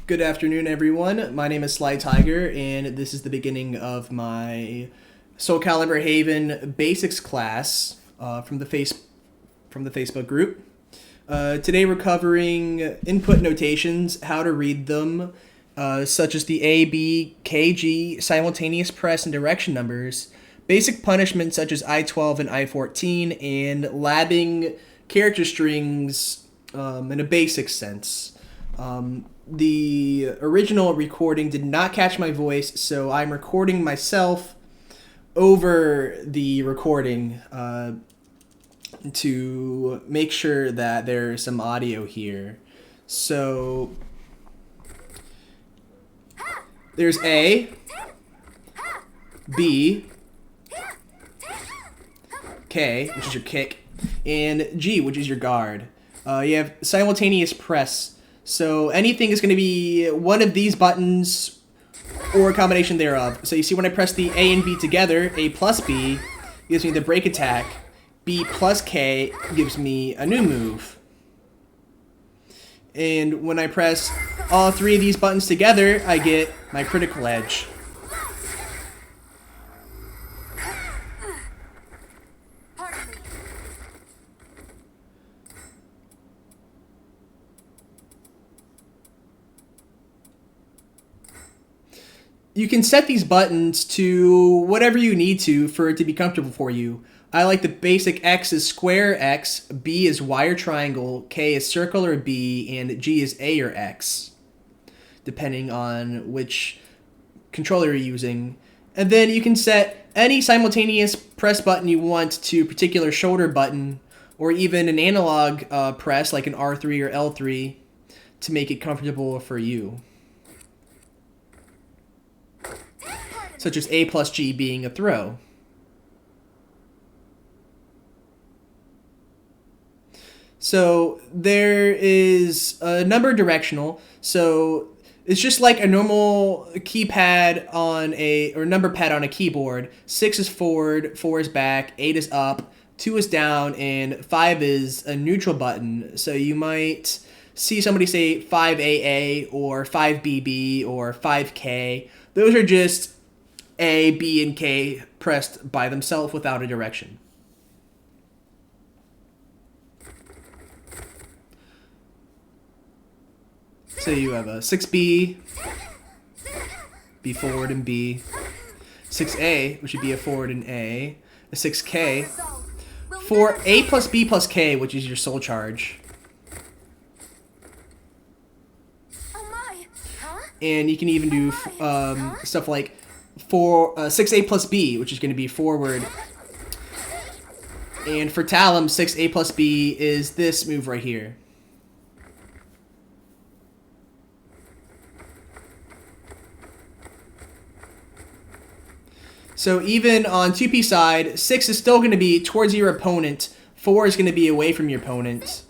Good afternoon, everyone. My name is Sly Tiger, and this is the beginning of my SoulCalibur Haven Basics class from the Facebook group. Today we're covering input notations, how to read them, such as the A, B, K, G, simultaneous press and direction numbers, basic punishments such as I-12 and I-14, and labbing character strings in a basic sense. The original recording did not catch my voice, so I'm recording myself over the recording to make sure that there's some audio here. So there's A, B, K, which is your kick, and G, which is your guard. You have simultaneous press. So anything is going to be one of these buttons or a combination thereof. So you see when I press the A and B together, A plus B gives me the break attack. B plus K gives me a new move. And when I press all three of these buttons together, I get my critical edge. You can set these buttons to whatever you need to for it to be comfortable for you. I like the basic X is square X, B is Y or triangle, K is circle or B, and G is A or X, depending on which controller you're using. And then you can set any simultaneous press button you want to a particular shoulder button, or even an analog press like an R3 or L3 to make it comfortable for you. Such as A plus G being a throw. So there is a number directional. So it's just like a normal keypad on or number pad on a keyboard. 6 is forward, 4 is back, 8 is up, 2 is down, and 5 is a neutral button. So you might see somebody say 5AA or 5BB or 5K. Those are just A, B, and K pressed by themselves without a direction. So you have a 6B, B forward and B, 6A, which would be a forward and A, a 6K, 4A plus B plus K, which is your soul charge. And you can even do stuff like 6A plus B, which is going to be forward. And for Talum, 6A plus B is this move right here. So even on 2P side, 6 is still going to be towards your opponent. 4 is going to be away from your opponent.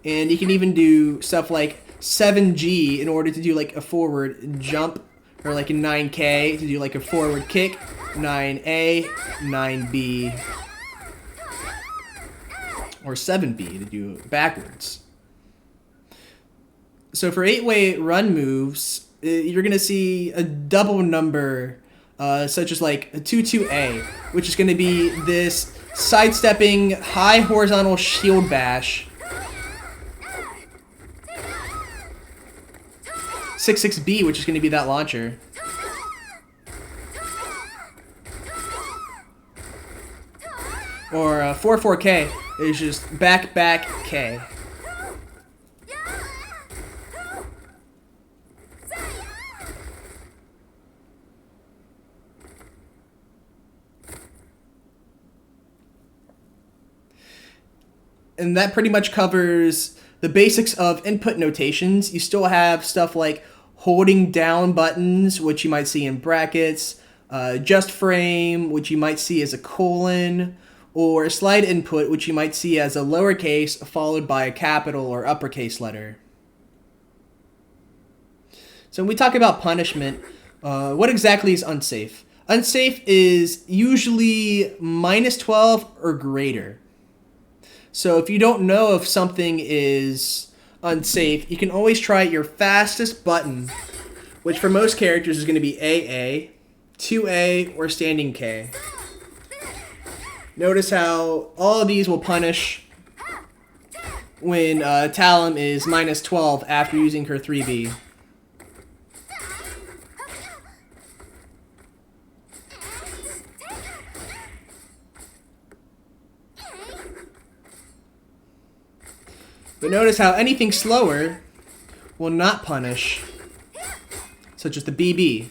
And you can even do stuff like 7G in order to do like a forward jump, or like a 9K to do like a forward kick, 9A, 9B, or 7B to do backwards. So for 8-way run moves, you're going to see a double number, such as like a 2-2A, which is going to be this sidestepping high horizontal shield bash. 6-6B, which is going to be that launcher. Or 4-4K is just back K. And that pretty much covers the basics of input notations. You still have stuff like holding down buttons, which you might see in brackets, just frame, which you might see as a colon, or slide input, which you might see as a lowercase followed by a capital or uppercase letter. So when we talk about punishment, what exactly is unsafe? Unsafe is usually -12 or greater. So if you don't know if something is unsafe, you can always try your fastest button, which for most characters is going to be AA, 2A, or standing K. Notice how all of these will punish when Talum is minus 12 after using her 3B. But notice how anything slower will not punish, such as the BB.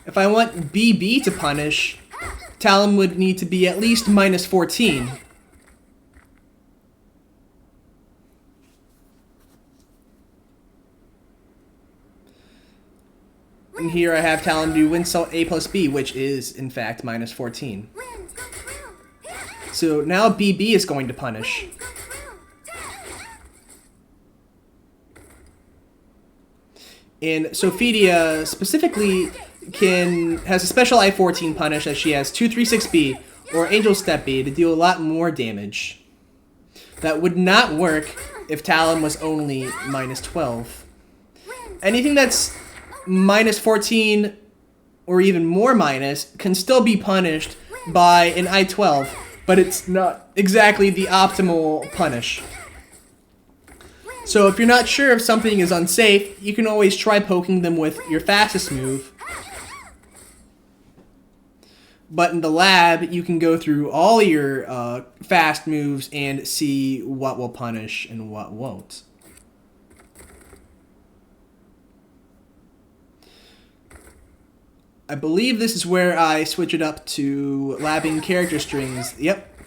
If I want BB to punish, Talum would need to be at least minus 14. And here I have Talum do Windsalt A plus B, which is, in fact, minus 14. So now BB is going to punish. And Sophidia specifically has a special I-14 punish that she has 236B or Angel Step B to deal a lot more damage. That would not work if Talum was only minus 12. Anything that's minus 14 or even more minus can still be punished by an I-12, but it's not exactly the optimal punish. So if you're not sure if something is unsafe, you can always try poking them with your fastest move. But in the lab, you can go through all your fast moves and see what will punish and what won't. I believe this is where I switch it up to labbing character strings. Yep.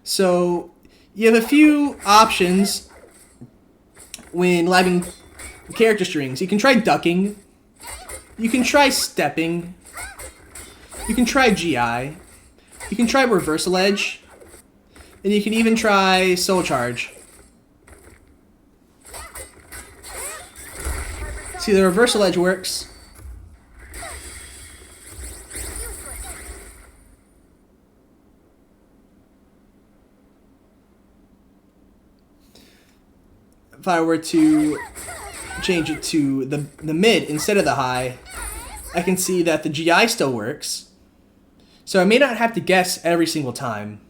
So you have a few options when labbing character strings. You can try ducking. You can try stepping. You can try GI. You can try reversal edge. And you can even try soul charge. See, the reversal edge works. If I were to change it to the mid instead of the high, I can see that the GI still works. So I may not have to guess every single time.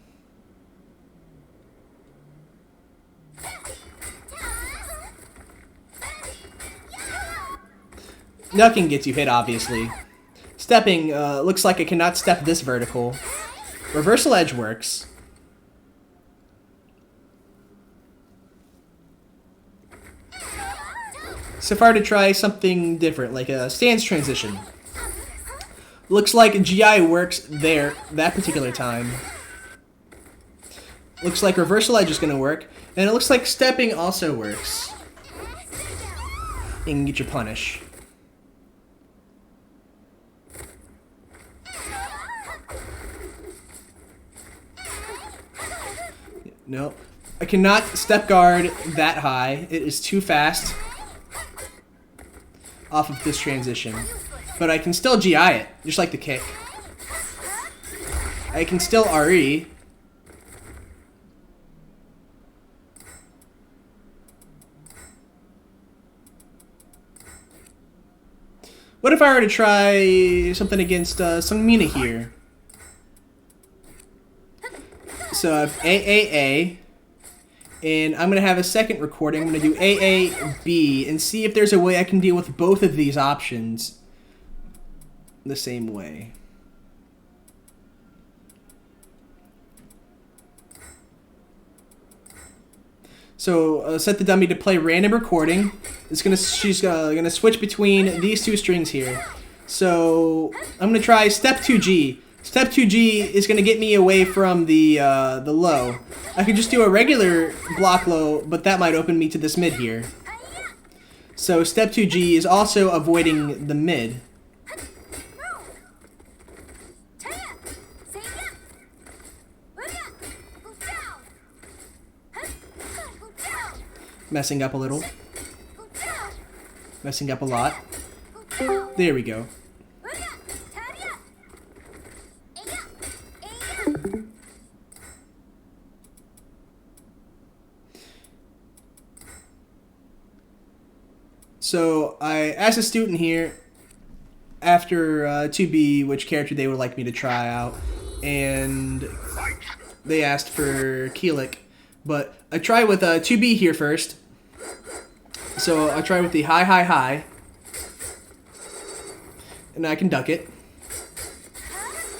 Ducking gets you hit, obviously. Stepping looks like I cannot step this vertical. Reversal edge works. So if I were to try something different, like a stance transition. Looks like GI works there that particular time. Looks like reversal edge is going to work. And it looks like stepping also works. You can get your punish. Nope. I cannot step guard that high. It is too fast off of this transition. But I can still GI it, just like the kick. I can still RE. What if I were to try something against Sungmina here? So I have AAA. And I'm going to have a second recording. I'm going to do AAB and see if there's a way I can deal with both of these options the same way. So set the dummy to play random recording. She's gonna switch between these two strings here. So I'm gonna try step 2G. Step 2G is gonna get me away from the low. I could just do a regular block low, but that might open me to this mid here. So step 2G is also avoiding the mid. Messing up a little. Messing up a lot. There we go. So I asked a student here after 2B which character they would like me to try out, and they asked for Keelik. But I try with 2B here first. So I try with the high, high, high. And I can duck it.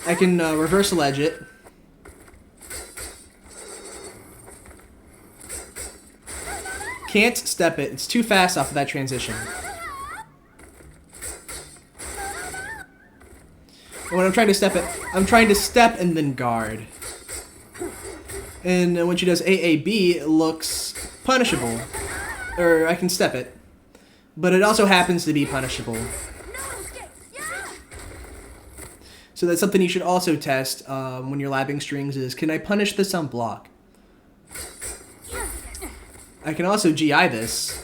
I can reversal edge it. Can't step it. It's too fast off of that transition. And when I'm trying to step it, I'm trying to step and then guard. And when she does AAB, it looks punishable. Or I can step it. But it also happens to be punishable. So that's something you should also test when you're labbing strings is, can I punish this on block? I can also GI this.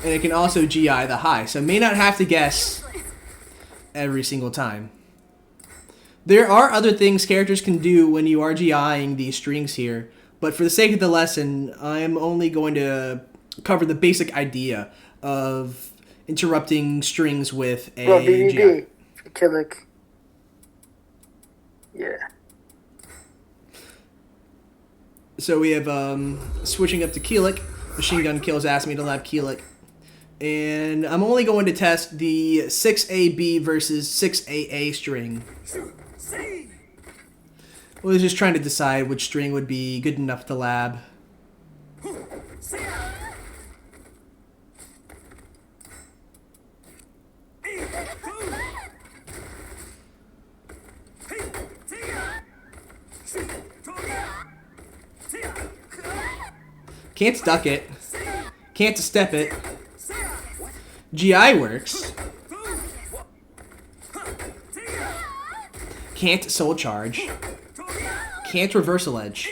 And I can also GI the high. So I may not have to guess every single time. There are other things characters can do when you are GIing these strings here, but for the sake of the lesson, I'm only going to cover the basic idea of interrupting strings with a GI. Keelik. Yeah. So we have switching up to Keelik. Machine Gun Kills asked me to lab Keelik. And I'm only going to test the 6AB versus 6AA string. I was just trying to decide which string would be good enough to lab. Can't duck it. Can't step it. GI works. Can't soul charge. Can't reversal edge.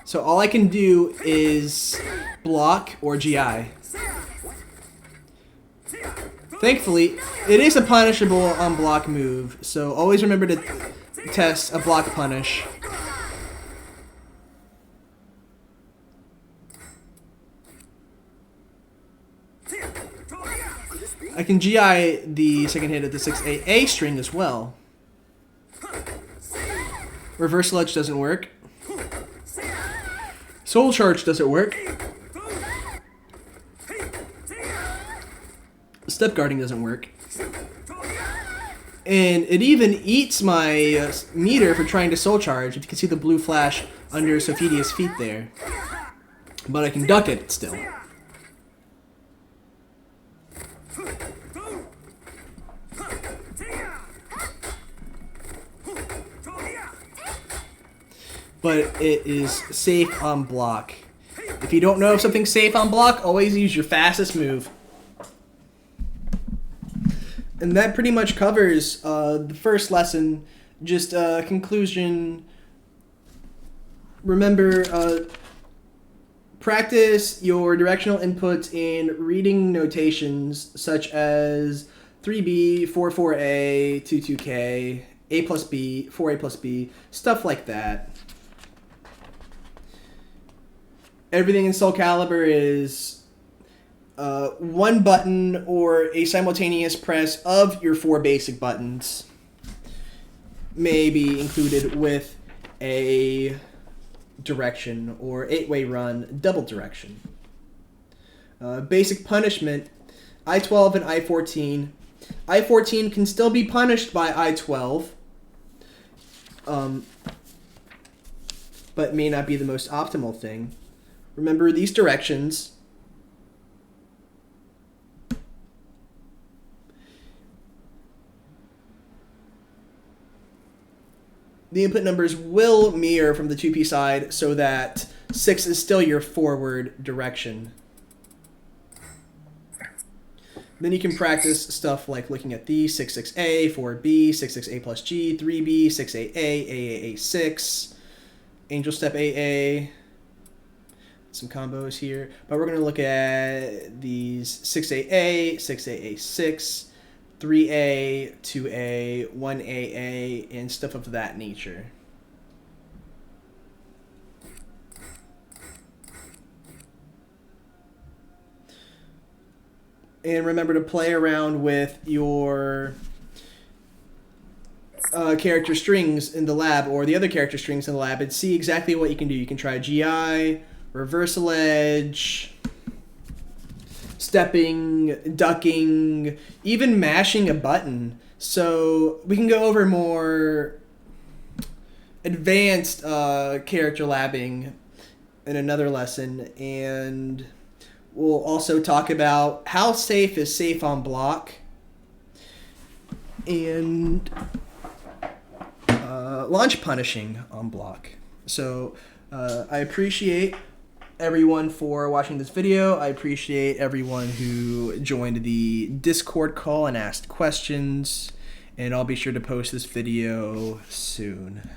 So all I can do is block or GI. Thankfully, it is a punishable on block move, so always remember to test a block punish. I can GI the second hit of the 6AA string as well. Reversal edge doesn't work. Soul charge doesn't work. Step guarding doesn't work. And it even eats my meter for trying to soul charge. If you can see the blue flash under Sophidia's feet there. But I can duck it still. But it is safe on block. If you don't know if something's safe on block, always use your fastest move. And that pretty much covers the first lesson. Just a conclusion. Remember, practice your directional inputs in reading notations such as 3B, 44A, 22K, A plus B, 4A plus B, stuff like that. Everything in SoulCalibur is one button or a simultaneous press of your 4 basic buttons may be included with a direction or 8-way run double direction. Basic punishment, I-12 and I-14. I-14 can still be punished by I-12, but may not be the most optimal thing. Remember these directions. The input numbers will mirror from the 2P side so that 6 is still your forward direction. Then you can practice stuff like looking at the 66A, 4B, 66A plus G, 3B, 6AA, AAA 6, Angel Step AA. Some combos here, but we're going to look at these 6AA, 6AA 6, 3A, 2A, 1AA, and stuff of that nature. And remember to play around with your character strings in the lab, or the other character strings in the lab, and see exactly what you can do. You can try GI, reversal edge, stepping, ducking, even mashing a button. So we can go over more advanced character labbing in another lesson, and we'll also talk about how safe is safe on block, and launch punishing on block. So I appreciate everyone for watching this video. I appreciate everyone who joined the Discord call and asked questions, and I'll be sure to post this video soon.